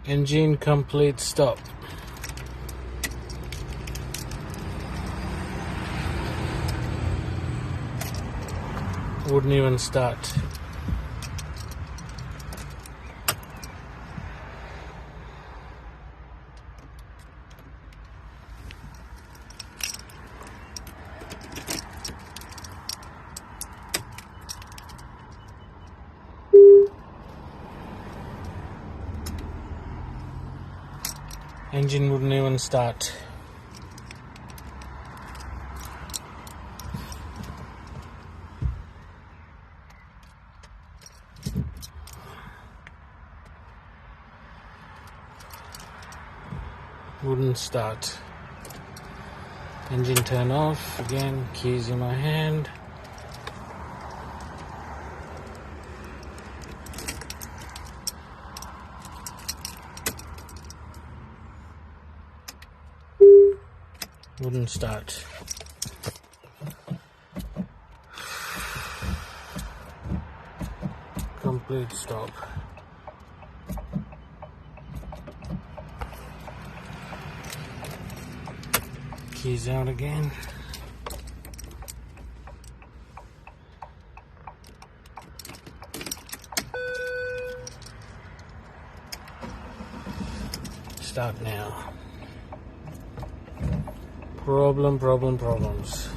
Engine complete stop. Wouldn't even start. Engine wouldn't even start. Wouldn't start. Engine turn off again, keys in my hand. Wouldn't start. Complete stop. Keys out again. Start now. Problems.